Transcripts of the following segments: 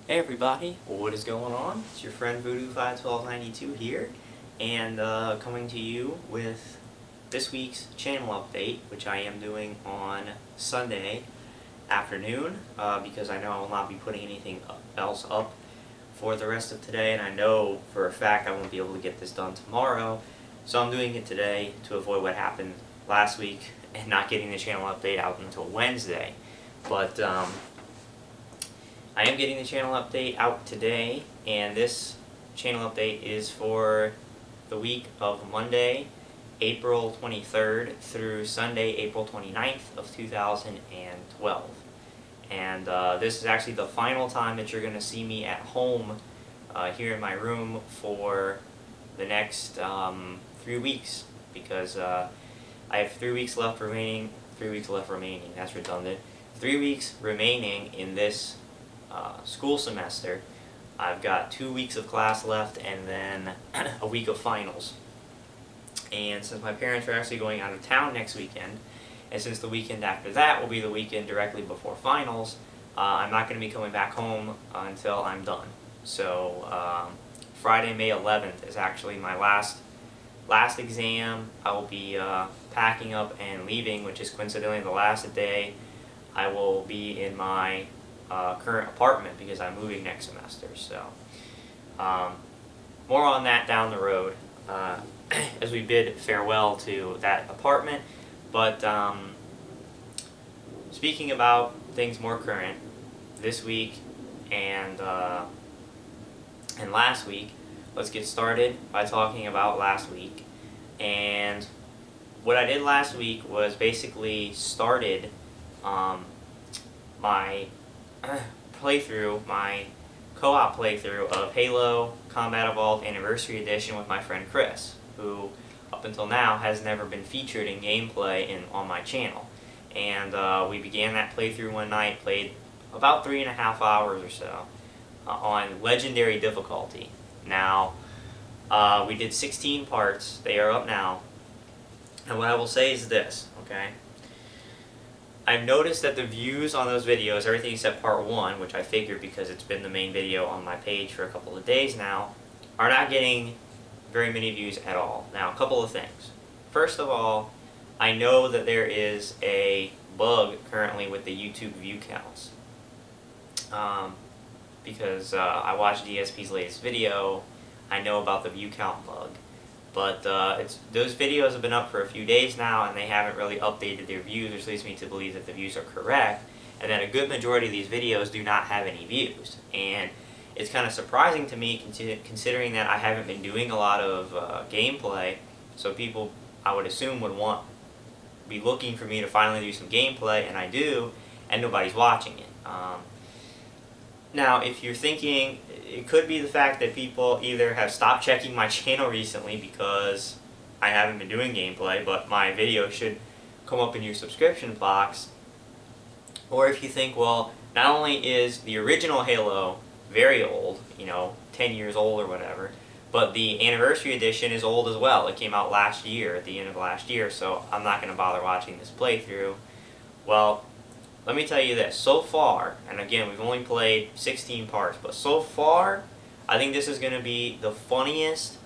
Hey everybody, what is going on? It's your friend Voodoo51292 here, and coming to you with this week's channel update, which I am doing on Sunday afternoon, because I know I will not be putting anything else up for the rest of today, and I know for a fact I won't be able to get this done tomorrow, so I'm doing it today to avoid what happened last week and not getting the channel update out until Wednesday. But I am getting the channel update out today, and this channel update is for the week of Monday, April 23rd through Sunday, April 29th of 2012. And this is actually the final time that you're going to see me at home here in my room for the next 3 weeks, because I have 3 weeks left remaining. 3 weeks left remaining, that's redundant. 3 weeks remaining in this school semester. I've got 2 weeks of class left and then a week of finals. And since my parents are actually going out of town next weekend, and since the weekend after that will be the weekend directly before finals, I'm not going to be coming back home until I'm done. So Friday, May 11th is actually my last exam. I will be packing up and leaving, which is coincidentally the last day I will be in my current apartment, because I'm moving next semester. So more on that down the road as we bid farewell to that apartment. But speaking about things more current, this week and last week, let's get started by talking about last week. And what I did last week was basically started my playthrough, my co-op playthrough of Halo Combat Evolved Anniversary Edition with my friend Chris, who up until now has never been featured in gameplay on my channel. And we began that playthrough one night, played about 3.5 hours or so on Legendary difficulty. Now, we did 16 parts, they are up now, and what I will say is this, okay? I've noticed that the views on those videos, everything except part 1, which I figured because it's been the main video on my page for a couple of days now, are not getting very many views at all. Now, a couple of things. First of all, I know that there is a bug currently with the YouTube view counts. Because I watched DSP's latest video, I know about the view count bug. But those videos have been up for a few days now, and they haven't really updated their views, which leads me to believe that the views are correct, and that a good majority of these videos do not have any views. And it's kind of surprising to me, considering that I haven't been doing a lot of gameplay, so people, I would assume, would be looking for me to finally do some gameplay, and I do, and nobody's watching it. Now, if you're thinking, it could be the fact that people either have stopped checking my channel recently because I haven't been doing gameplay, but my video should come up in your subscription box. Or if you think, well, not only is the original Halo very old, 10 years old or whatever, but the Anniversary Edition is old as well. It came out last year, at the end of last year, so I'm not going to bother watching this playthrough. Well, let me tell you this, so far, and again, we've only played 16 parts, but so far, I think this is going to be the funniest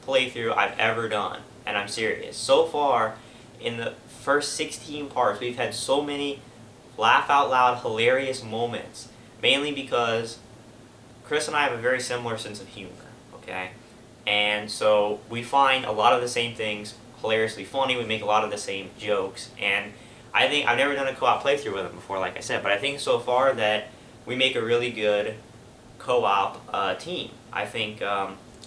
playthrough I've ever done, and I'm serious. So far, in the first 16 parts, we've had so many laugh-out-loud, hilarious moments, mainly because Chris and I have a very similar sense of humor, okay? And so we find a lot of the same things hilariously funny, we make a lot of the same jokes, and I think I've never done a co-op playthrough with him before, like I said, but I think so far that we make a really good co-op team. I think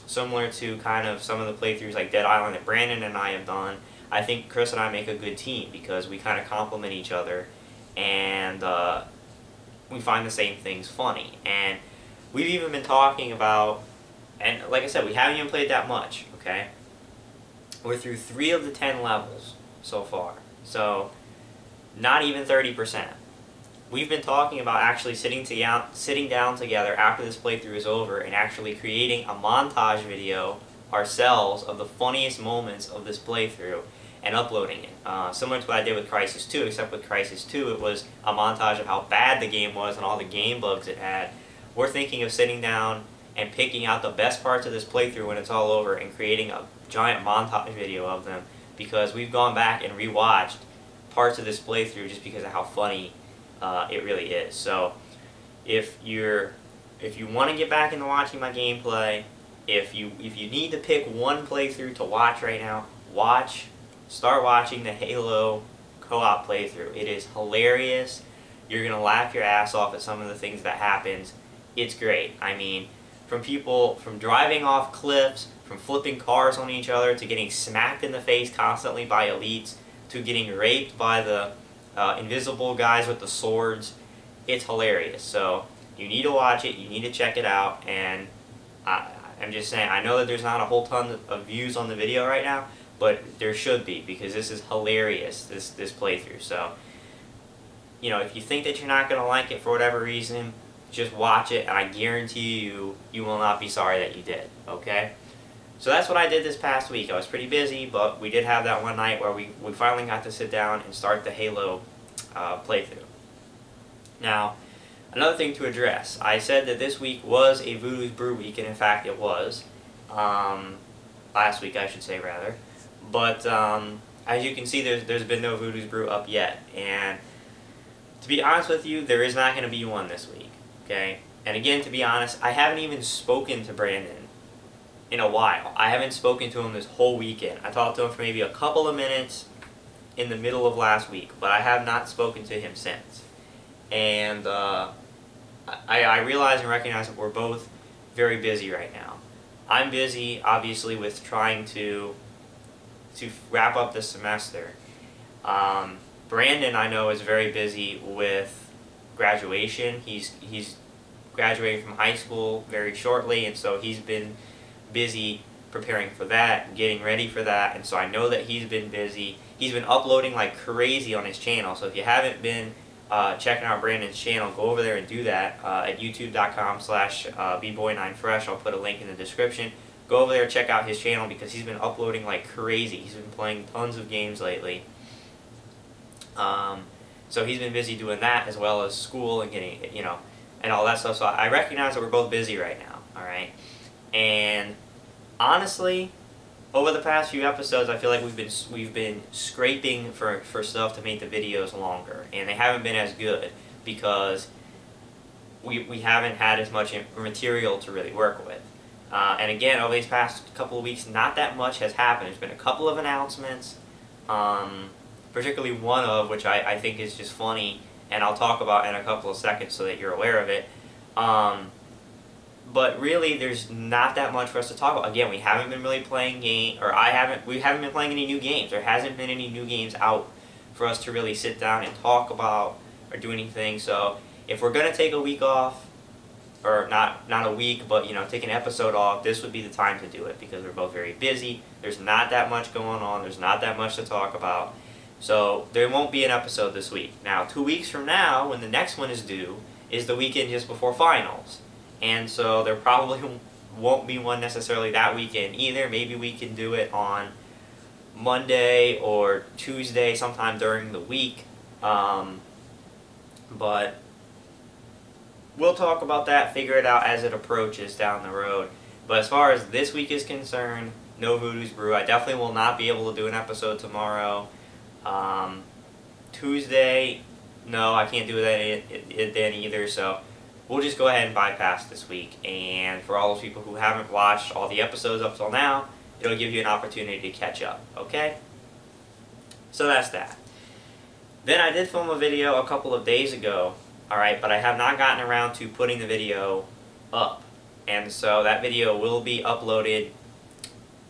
similar to kind of some of the playthroughs like Dead Island that Brandon and I have done, I think Chris and I make a good team because we kind of complement each other, and we find the same things funny. And we've even been talking about, and like I said, we haven't even played that much, okay? We're through 3 of the 10 levels so far, so not even 30%. We've been talking about actually sitting down together after this playthrough is over and actually creating a montage video ourselves of the funniest moments of this playthrough and uploading it. Similar to what I did with Crysis 2, except with Crysis 2 it was a montage of how bad the game was and all the game bugs it had. we're thinking of sitting down and picking out the best parts of this playthrough when it's all over and creating a giant montage video of them, because we've gone back and rewatched parts of this playthrough just because of how funny it really is. So if you want to get back into watching my gameplay, if you need to pick one playthrough to watch right now, start watching the Halo co-op playthrough. It is hilarious. You're gonna laugh your ass off at some of the things that happens. It's great. I mean, from driving off cliffs, from flipping cars on each other, to getting smacked in the face constantly by elites, to getting raped by the invisible guys with the swords. It's hilarious. So you need to watch it. You need to check it out. And I'm just saying, I know that there's not a whole ton of views on the video right now, but there should be, because this is hilarious, this playthrough. So, you know, if you think that you're not going to like it for whatever reason, just watch it, and I guarantee you, you will not be sorry that you did, okay? So that's what I did this past week. I was pretty busy, but we did have that one night where we finally got to sit down and start the Halo playthrough. Now, another thing to address. I said that this week was a Voodoo's Brew week, and in fact it was. Last week, I should say, rather. But as you can see, there's been no Voodoo's Brew up yet. And to be honest with you, there is not going to be one this week. Okay? And again, to be honest, I haven't even spoken to Brandon in a while. I haven't spoken to him this whole weekend. I talked to him for maybe a couple of minutes in the middle of last week, but I have not spoken to him since. And I realize and recognize that we're both very busy right now. I'm busy, obviously, with trying to wrap up this semester. Brandon, I know, is very busy with graduation. He's graduating from high school very shortly, and so he's been busy preparing for that, getting ready for that, and so I know that he's been busy. He's been uploading like crazy on his channel, so if you haven't been checking out Brandon's channel, go over there and do that at youtube.com/bboy9fresh. I'll put a link in the description. Go over there and check out his channel, because he's been uploading like crazy. He's been playing tons of games lately. So he's been busy doing that, as well as school and getting, you know, and all that stuff. So I recognize that we're both busy right now, alright? And honestly, over the past few episodes, I feel like we've been scraping for stuff to make the videos longer, and they haven't been as good because we haven't had as much material to really work with. And again, over these past couple of weeks, not that much has happened. There's been a couple of announcements, particularly one of which I think is just funny, and I'll talk about in a couple of seconds so that you're aware of it. But really, there's not that much for us to talk about. Again, we haven't been really playing we haven't been playing any new games. There hasn't been any new games out for us to really sit down and talk about or do anything. So if we're gonna take a week off, or not a week, but you know, take an episode off, this would be the time to do it, because we're both very busy. There's not that much going on. There's not that much to talk about. So there won't be an episode this week. Now, 2 weeks from now, when the next one is due, is the weekend just before finals. And so there probably won't be one necessarily that weekend either. Maybe we can do it on Monday or Tuesday, sometime during the week. But we'll talk about that, figure it out as it approaches down the road. But as far as this week is concerned, no Voodoo's Brew. I definitely will not be able to do an episode tomorrow. Tuesday, no, I can't do that then either, so we'll just go ahead and bypass this week. And for all those people who haven't watched all the episodes up till now, it'll give you an opportunity to catch up, okay? So that's that. Then I did film a video a couple of days ago, alright, but I have not gotten around to putting the video up. And so that video will be uploaded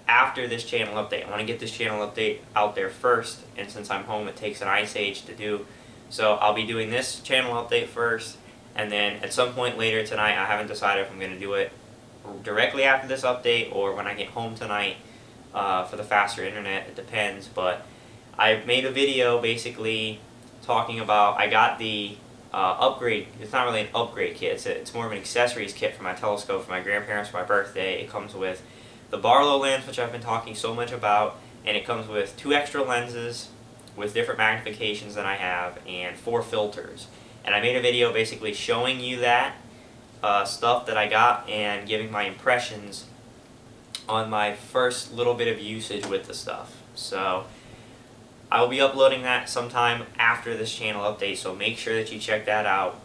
after this channel update. I want to get this channel update out there first, and since I'm home, it takes an Ice Age to do. So I'll be doing this channel update first, and then at some point later tonight, I haven't decided if I'm going to do it directly after this update or when I get home tonight for the faster internet. It depends, but I made a video basically talking about, I got the upgrade. It's not really an upgrade kit, it's more of an accessories kit for my telescope for my grandparents for my birthday. It comes with the Barlow lens, which I've been talking so much about, and it comes with 2 extra lenses with different magnifications than I have, and 4 filters. And I made a video basically showing you that, stuff that I got and giving my impressions on my first little bit of usage with the stuff. So I will be uploading that sometime after this channel update, so make sure that you check that out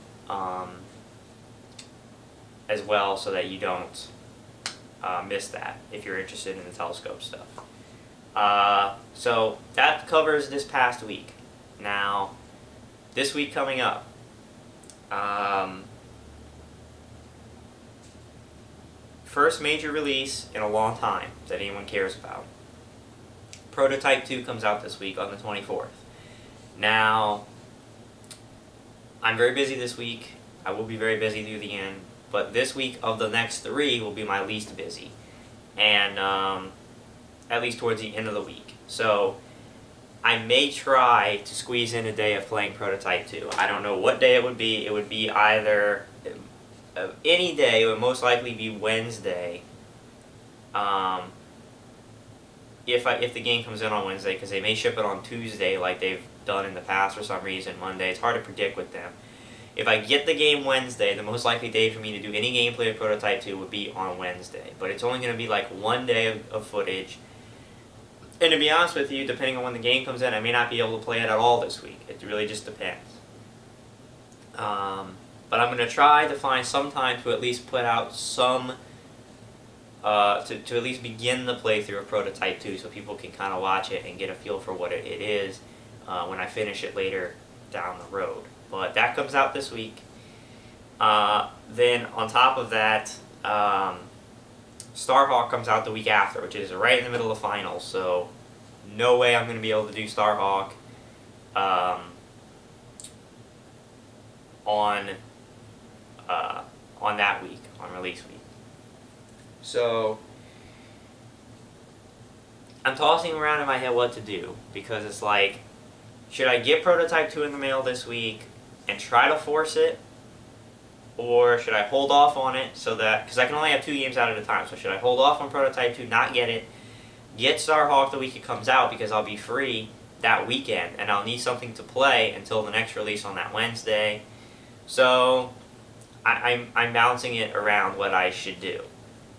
as well, so that you don't miss that if you're interested in the telescope stuff. So that covers this past week. Now, this week coming up, first major release in a long time that anyone cares about. Prototype 2 comes out this week on the 24th. Now, I'm very busy this week. I will be very busy through the end, but this week of the next 3 will be my least busy, and at least towards the end of the week. So I may try to squeeze in a day of playing Prototype 2. I don't know what day it would be. It would be either any day. It would most likely be Wednesday. If the game comes in on Wednesday, because they may ship it on Tuesday like they've done in the past for some reason. Monday, it's hard to predict with them. If I get the game Wednesday, the most likely day for me to do any gameplay of Prototype 2 would be on Wednesday. But it's only going to be like one day of footage. And to be honest with you, depending on when the game comes in, I may not be able to play it at all this week. It really just depends. But I'm going to try to find some time to at least put out some, to at least begin the playthrough of Prototype 2, so people can kind of watch it and get a feel for what it is when I finish it later down the road. But that comes out this week. Then on top of that, Starhawk comes out the week after, which is right in the middle of finals, so no way I'm going to be able to do Starhawk on that week, on release week. So I'm tossing around in my head what to do, because it's like, should I get Prototype 2 in the mail this week and try to force it? Or should I hold off on it so that, because I can only have 2 games out at a time, so should I hold off on Prototype 2, not get it, get Starhawk the week it comes out, because I'll be free that weekend and I'll need something to play until the next release on that Wednesday. So I'm balancing it around what I should do.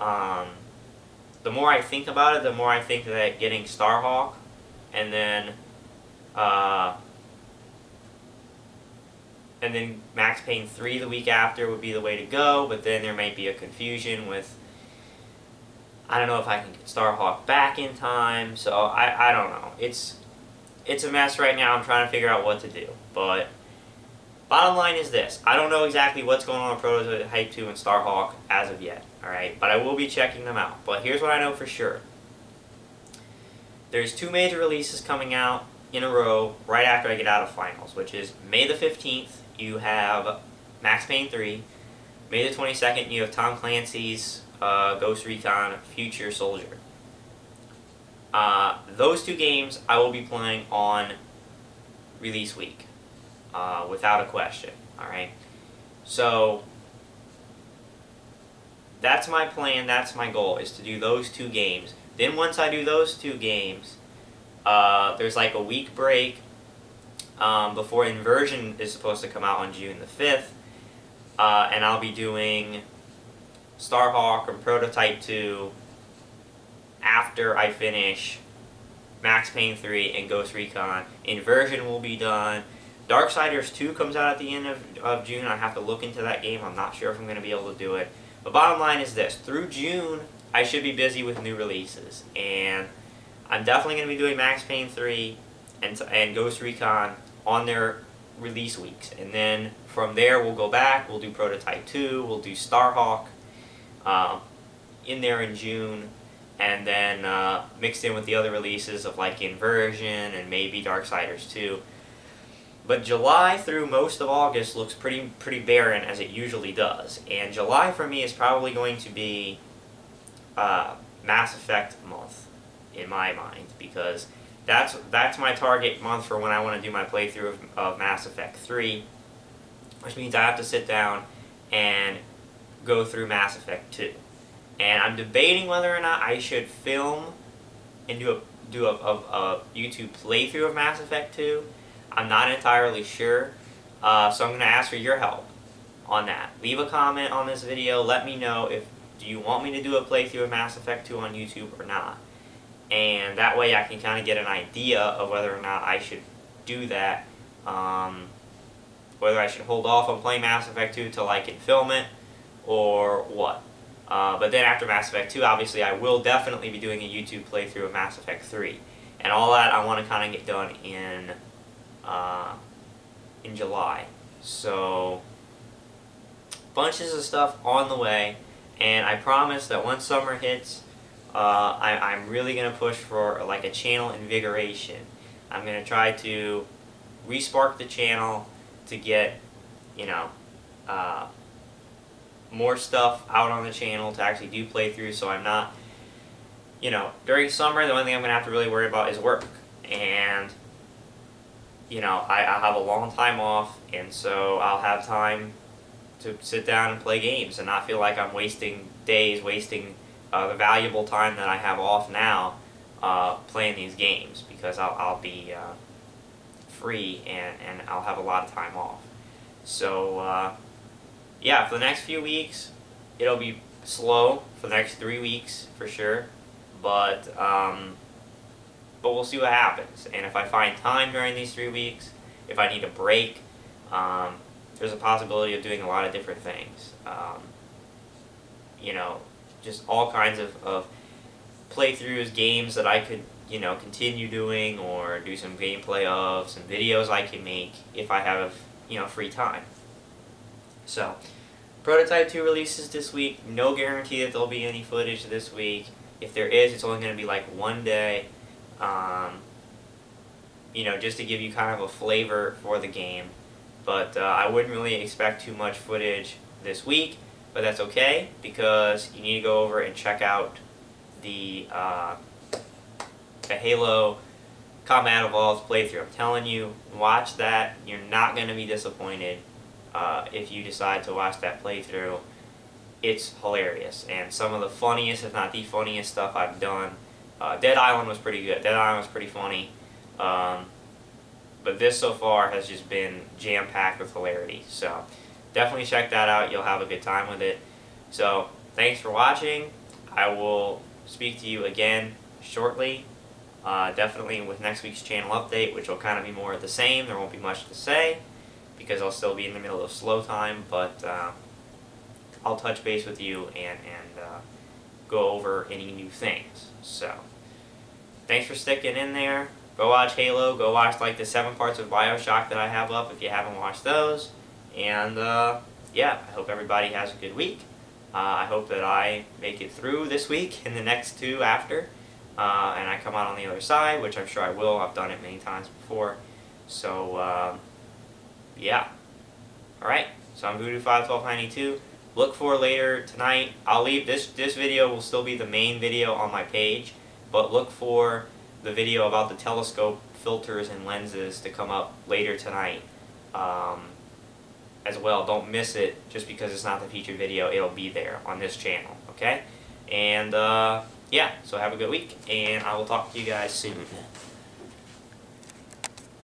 The more I think about it, the more I think that getting Starhawk and then Max Payne 3 the week after would be the way to go, but then there might be a confusion with, I don't know if I can get Starhawk back in time, so I don't know. It's a mess right now. I'm trying to figure out what to do, but bottom line is this. I don't know exactly what's going on with Prototype 2 and Starhawk as of yet, alright? But I will be checking them out. But here's what I know for sure. There's 2 major releases coming out in a row right after I get out of finals, which is May the 15th, you have Max Payne 3. May the 22nd, you have Tom Clancy's Ghost Recon Future Soldier. Those 2 games I will be playing on release week, without a question, alright? So, that's my plan, that's my goal, is to do those 2 games. Then once I do those 2 games, there's like a week break before Inversion is supposed to come out on June the 5th, and I'll be doing Starhawk and Prototype 2 after I finish Max Payne 3 and Ghost Recon. Inversion will be done. Darksiders 2 comes out at the end of June. I have to look into that game. I'm not sure if I'm going to be able to do it. But bottom line is this. Through June, I should be busy with new releases. And I'm definitely going to be doing Max Payne 3 and Ghost Recon on their release weeks. And then from there, we'll go back. We'll do Prototype 2. We'll do Starhawk in there in June. And then mixed in with the other releases of like Inversion and maybe Darksiders 2. But July through most of August looks pretty barren, as it usually does. And July for me is probably going to be Mass Effect month, in my mind, because that's my target month for when I want to do my playthrough of Mass Effect 3, which means I have to sit down and go through Mass Effect 2. And I'm debating whether or not I should film and do a YouTube playthrough of Mass Effect 2. I'm not entirely sure, so I'm going to ask for your help on that. Leave a comment on this video. Let me know if do you want me to do a playthrough of Mass Effect 2 on YouTube or not. And that way I can kind of get an idea of whether or not I should do that. Whether I should hold off on playing Mass Effect 2 till I can film it or what. But then after Mass Effect 2, obviously I will definitely be doing a YouTube playthrough of Mass Effect 3. And all that I want to kind of get done in July. So, bunches of stuff on the way, and I promise that once summer hits, I'm really going to push for like a channel invigoration. I'm going to try to re-spark the channel to get, you know, more stuff out on the channel to actually do playthroughs, so I'm not, you know, during summer the only thing I'm going to have to really worry about is work. And, you know, I'll have a long time off, and so I'll have time to sit down and play games and not feel like I'm wasting days, wasting the valuable time that I have off now playing these games, because I'll be free and I'll have a lot of time off. So, yeah, for the next few weeks, it'll be slow for the next 3 weeks for sure, but we'll see what happens. And if I find time during these 3 weeks, if I need a break, there's a possibility of doing a lot of different things. You know, just all kinds of playthroughs, games that I could, you know, continue doing, or do some gameplay of, some videos I can make if I have, you know, free time. So, Prototype 2 releases this week. No guarantee that there'll be any footage this week. If there is, it's only going to be like one day. You know, just to give you kind of a flavor for the game. But I wouldn't really expect too much footage this week, but that's okay, because you need to go over and check out the Halo Combat Evolved playthrough. I'm telling you, watch that. You're not going to be disappointed if you decide to watch that playthrough. It's hilarious, and some of the funniest, if not the funniest stuff I've done. Dead Island was pretty good. Dead Island was pretty funny. But this so far has just been jam-packed with hilarity. So definitely check that out. You'll have a good time with it. So thanks for watching. I will speak to you again shortly. Definitely with next week's channel update, which will kind of be more of the same. There won't be much to say because I'll still be in the middle of slow time. But I'll touch base with you and go over any new things. So thanks for sticking in there. Go watch Halo. Go watch like the 7 parts of BioShock that I have up if you haven't watched those. And yeah, I hope everybody has a good week. I hope that I make it through this week and the next 2 after. And I come out on the other side, which I'm sure I will. I've done it many times before. So, yeah. Alright, so I'm Voodoo51292. Look for later tonight. I'll leave this video will still be the main video on my page, but look for the video about the telescope filters and lenses to come up later tonight as well. Don't miss it just because it's not the featured video. It'll be there on this channel, okay? And yeah, so have a good week, and I will talk to you guys soon.